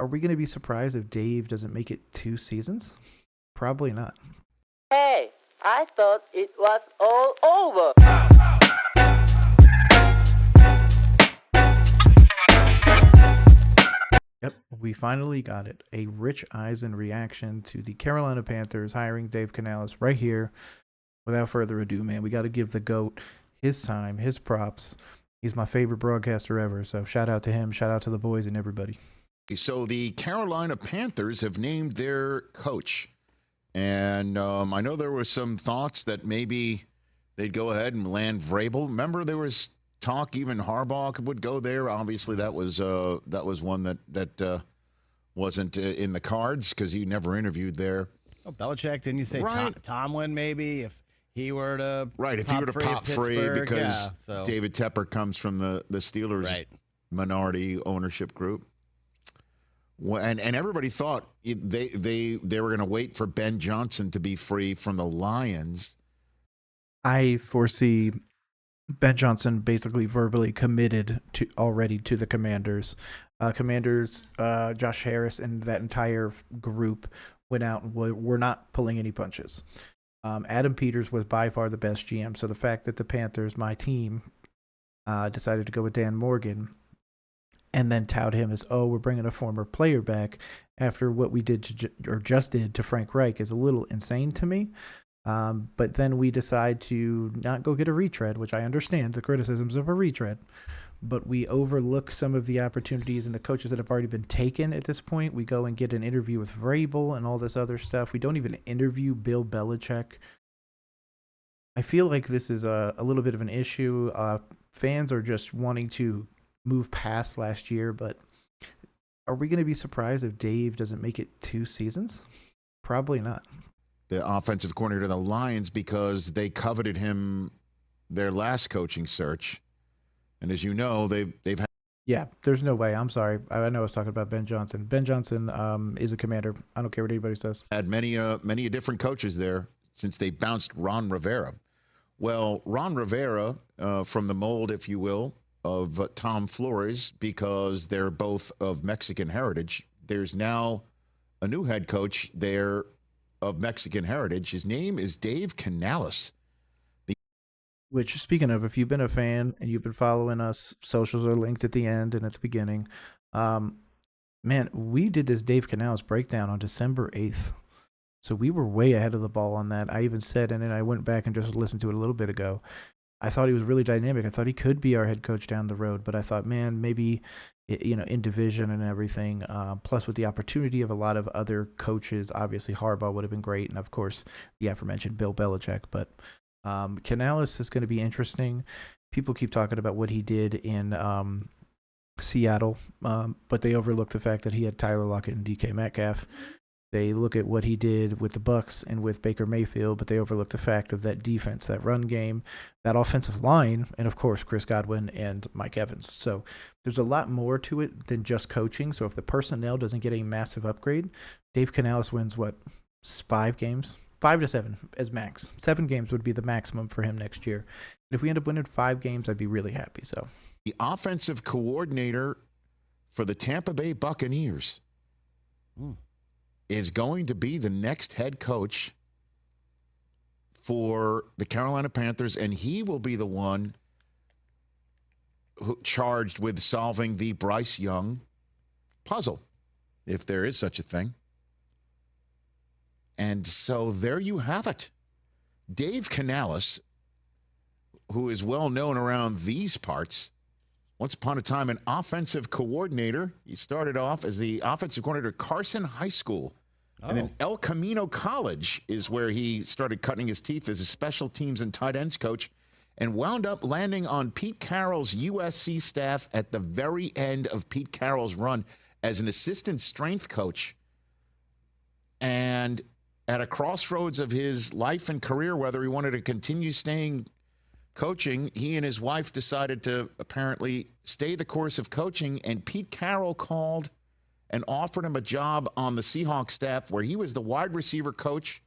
are we going to be surprised if Dave doesn't make it 2 seasons? Probably not. Hey, I thought it was all over. Yep, we finally got it. A Rich Eisen reaction to the Carolina Panthers hiring Dave Canales right here. Without further ado, man, we got to give the GOAT his time, his props. He's my favorite broadcaster ever, so shout out to him, shout out to the boys and everybody. So the Carolina Panthers have named their coach. And I know there were some thoughts that maybe they'd go ahead and land Vrabel. Remember, there was talk even Harbaugh would go there. Obviously, that was one that wasn't in the cards because he never interviewed there. Oh, Belichick, didn't you say Right. Tomlin maybe if he were to Right, if he were to pop free because so. David Tepper comes from the Steelers minority ownership group. And everybody thought they were going to wait for Ben Johnson to be free from the Lions. I foresee Ben Johnson basically verbally committed already to the Commanders. Josh Harris and that entire group went out and were not pulling any punches. Adam Peters was by far the best GM. So the fact that the Panthers, my team, decided to go with Dan Morgan and then tout him as, oh, we're bringing a former player back after what we did just did to Frank Reich is a little insane to me. But then we decide to not go get a retread, which I understand the criticisms of a retread, but we overlook some of the opportunities and the coaches that have already been taken at this point. We go and get an interview with Vrabel and all this other stuff. We don't even interview Bill Belichick. I feel like this is a little bit of an issue. Fans are just wanting to move past last year, but are we going to be surprised if Dave doesn't make it 2 seasons? Probably not. The offensive coordinator of the Lions, because they coveted him their last coaching search. And as you know, they've had. Yeah, there's no way. I'm sorry. I know I was talking about Ben Johnson. Ben Johnson is a commander. I don't care what anybody says. Had many different coaches there since they bounced Ron Rivera. Well, Ron Rivera, from the mold, if you will, of Tom Flores, because they're both of Mexican heritage. There's now a new head coach there of Mexican heritage. His name is Dave Canales. Which, speaking of, if you've been a fan and you've been following us, socials are linked at the end and at the beginning. Man, we did this Dave Canales breakdown on December 8th. So we were way ahead of the ball on that. I even said, and then I went back and just listened to it a little bit ago, I thought he was really dynamic. I thought he could be our head coach down the road, but I thought, man, maybe, in division and everything, plus with the opportunity of a lot of other coaches, obviously Harbaugh would have been great, and of course the aforementioned Bill Belichick, but Canales is going to be interesting. People keep talking about what he did in Seattle, but they overlook the fact that he had Tyler Lockett and DK Metcalf. They look at what he did with the Bucs and with Baker Mayfield, but they overlook the fact of that defense, that run game, that offensive line, and of course Chris Godwin and Mike Evans. So there's a lot more to it than just coaching. So if the personnel doesn't get a massive upgrade, Dave Canales wins 5 games? 5 to 7 as max. 7 games would be the maximum for him next year. And if we end up winning 5 games, I'd be really happy. So the offensive coordinator for the Tampa Bay Buccaneers is going to be the next head coach for the Carolina Panthers, and he will be the one charged with solving the Bryce Young puzzle, if there is such a thing. And so there you have it. Dave Canales, who is well known around these parts, once upon a time an offensive coordinator. He started off as the offensive coordinator at Carson High School. And then El Camino College is where he started cutting his teeth as a special teams and tight ends coach, and wound up landing on Pete Carroll's USC staff at the very end of Pete Carroll's run as an assistant strength coach. And at a crossroads of his life and career, whether he wanted to continue staying coaching, he and his wife decided to apparently stay the course of coaching, and Pete Carroll called and offered him a job on the Seahawks staff where he was the wide receiver coach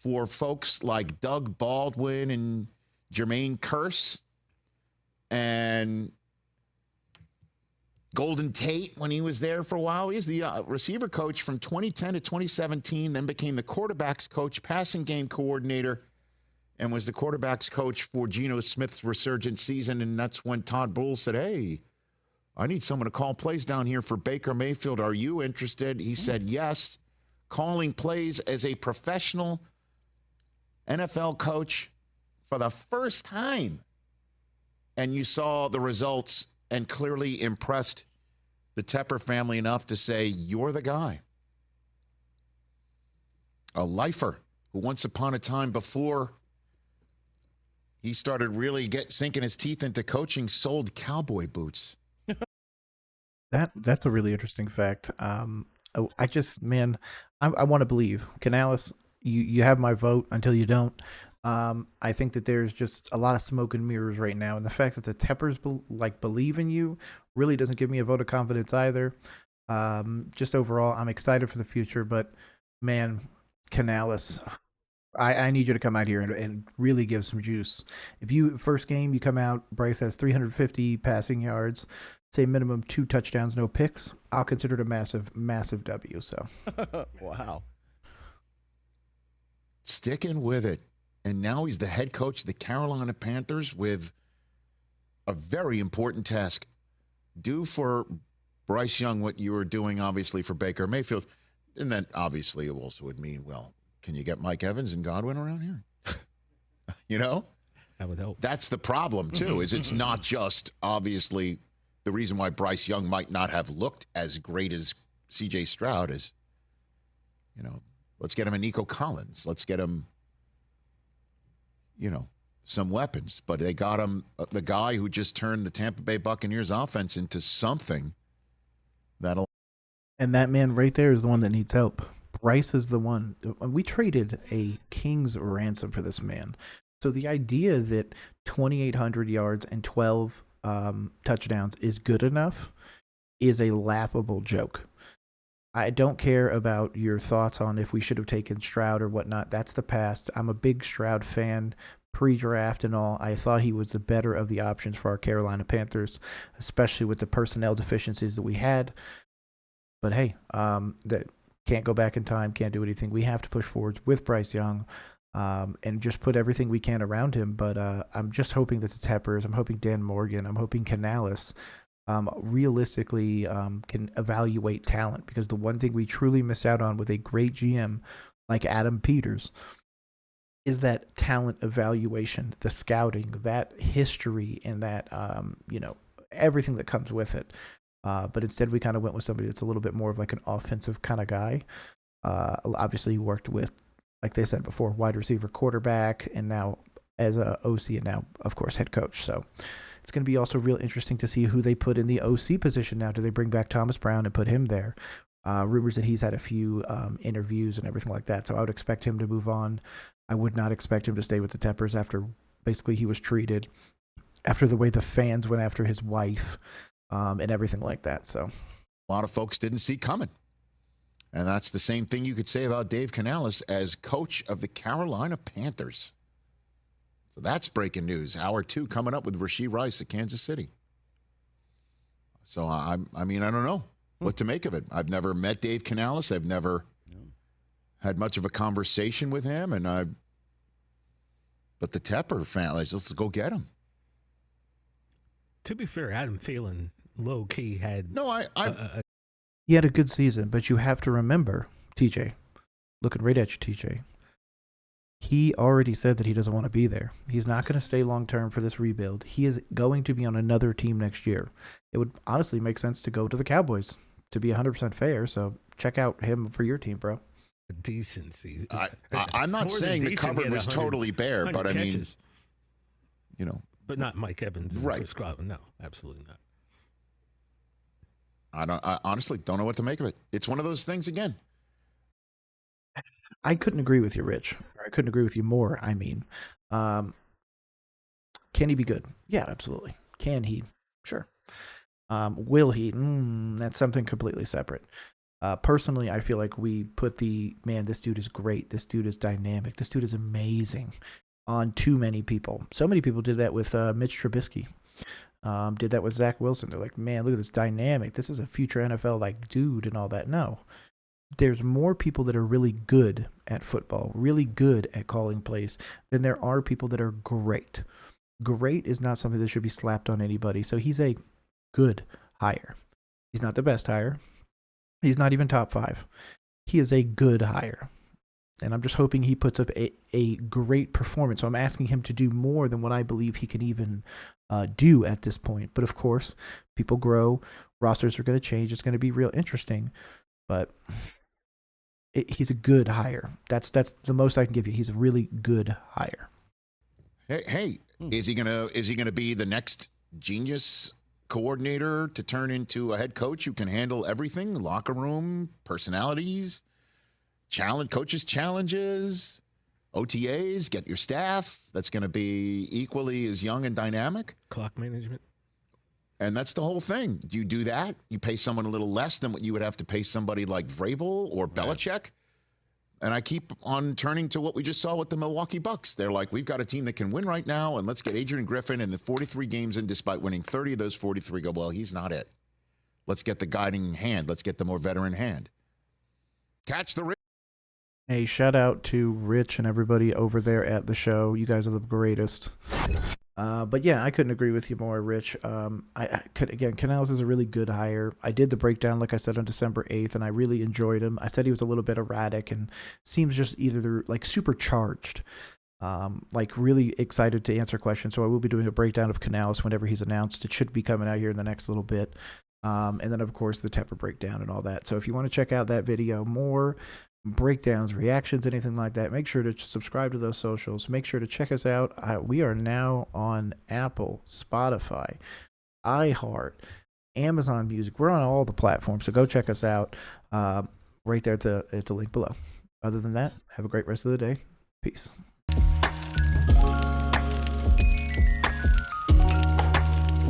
for folks like Doug Baldwin and Jermaine Kearse. And Golden Tate, when he was there for a while, he's the receiver coach from 2010 to 2017, then became the quarterback's coach, passing game coordinator, and was the quarterback's coach for Geno Smith's resurgent season. And that's when Todd Bowles said, hey, I need someone to call plays down here for Baker Mayfield. Are you interested? He said yes. Calling plays as a professional NFL coach for the first time. And you saw the results and clearly impressed the Tepper family enough to say, you're the guy. A lifer who once upon a time before he started really sinking his teeth into coaching sold cowboy boots. That's a really interesting fact. I want to believe Canales. You have my vote until you don't. I think that there's just a lot of smoke and mirrors right now, and the fact that the Teppers believe in you really doesn't give me a vote of confidence either. Just overall, I'm excited for the future, but man, Canales, I need you to come out here and really give some juice. If first game you come out, Bryce has 350 passing yards, say minimum 2 touchdowns, no picks, I'll consider it a massive, massive W. So, Wow. Sticking with it. And now he's the head coach of the Carolina Panthers with a very important task. Do for Bryce Young what you were doing, obviously, for Baker Mayfield. And then, obviously, it also would mean, well, can you get Mike Evans and Godwin around here? You know? That would help. That's the problem, too, is it's not just, obviously, the reason why Bryce Young might not have looked as great as C.J. Stroud is, let's get him a Nico Collins. Let's get him, some weapons. But they got him the guy who just turned the Tampa Bay Buccaneers offense into something that'll. And that man right there is the one that needs help. Bryce is the one. We traded a king's ransom for this man. So the idea that 2,800 yards and 12 touchdowns is good enough is a laughable joke. I don't care about your thoughts on if we should have taken Stroud or whatnot. That's the past. I'm a big Stroud fan, pre-draft and all. I thought he was the better of the options for our Carolina Panthers, especially with the personnel deficiencies that we had. But hey, that can't go back in time, can't do anything. We have to push forwards with Bryce Young and just put everything we can around him. But I'm just hoping that the Teppers, I'm hoping Dan Morgan, I'm hoping Canales realistically can evaluate talent, because the one thing we truly miss out on with a great GM like Adam Peters is that talent evaluation, the scouting, that history, and that everything that comes with it. But instead we kind of went with somebody that's a little bit more of like an offensive kind of guy. Obviously he worked with, like they said before, wide receiver, quarterback, and now as a OC, and now of course head coach. So it's going to be also real interesting to see who they put in the OC position now. Do they bring back Thomas Brown and put him there? Rumors that he's had a few interviews and everything like that. So I would expect him to move on. I would not expect him to stay with the Teppers after basically he was treated, after the way the fans went after his wife and everything like that. So a lot of folks didn't see coming. And that's the same thing you could say about Dave Canales as coach of the Carolina Panthers. So that's breaking news. Hour 2 coming up with Rashee Rice at Kansas City. So, I don't know what to make of it. I've never met Dave Canales. I've never had much of a conversation with him. But the Tepper family, let's go get him. To be fair, Adam Thielen low-key had... No, he had a good season, but you have to remember, TJ, looking right at you, TJ, he already said that he doesn't want to be there. He's not going to stay long-term for this rebuild. He is going to be on another team next year. It would honestly make sense to go to the Cowboys, to be 100% fair. So check out him for your team, bro. Decency. I'm not saying the cupboard was totally bare, but catches. I mean, But not Mike Evans and right. Chris Godwin. No, absolutely not. I honestly don't know what to make of it. It's one of those things again. I couldn't agree with you, Rich. Or I couldn't agree with you more, I mean. Can he be good? Yeah, absolutely. Can he? Sure. Will he? That's something completely separate. Personally, I feel like we put this dude is great. This dude is dynamic. This dude is amazing on too many people. So many people did that with Mitch Trubisky. did that with Zach Wilson. They're like, man, look at this dynamic. This is a future NFL like dude and all that. No, there's more people that are really good at football, really good at calling plays than there are people that are great. Great is not something that should be slapped on anybody. So he's a good hire. He's not the best hire. He's not even top 5. He is a good hire. And I'm just hoping he puts up a great performance. So I'm asking him to do more than what I believe he can even do at this point. But of course, people grow. Rosters are going to change. It's going to be real interesting. But he's a good hire. That's the most I can give you. He's a really good hire. Hey, is he gonna be the next genius coordinator to turn into a head coach who can handle everything? Locker room, personalities, coaches' challenges, OTAs, get your staff that's going to be equally as young and dynamic. Clock management. And that's the whole thing. You do that, you pay someone a little less than what you would have to pay somebody like Vrabel or Belichick. And I keep on turning to what we just saw with the Milwaukee Bucs. They're like, we've got a team that can win right now, and let's get Adrian Griffin in the 43 games in, despite winning 30 of those 43. Go, well, he's not it. Let's get the guiding hand. Let's get the more veteran hand. Catch the Hey, shout out to Rich and everybody over there at the show. You guys are the greatest. But yeah, I couldn't agree with you more, Rich. Again, Canales is a really good hire. I did the breakdown, like I said, on December 8th, and I really enjoyed him. I said he was a little bit erratic and seems just either like supercharged, like really excited to answer questions. So I will be doing a breakdown of Canales whenever he's announced. It should be coming out here in the next little bit. And then, of course, the Tepper breakdown and all that. So if you want to check out that video, more breakdowns, reactions, anything like that, make sure to subscribe to those socials. Make sure to check us out. We are now on Apple, Spotify, iHeart, Amazon Music. We're on all the platforms, so go check us out right there at the link below. Other than that, have a great rest of the day. Peace.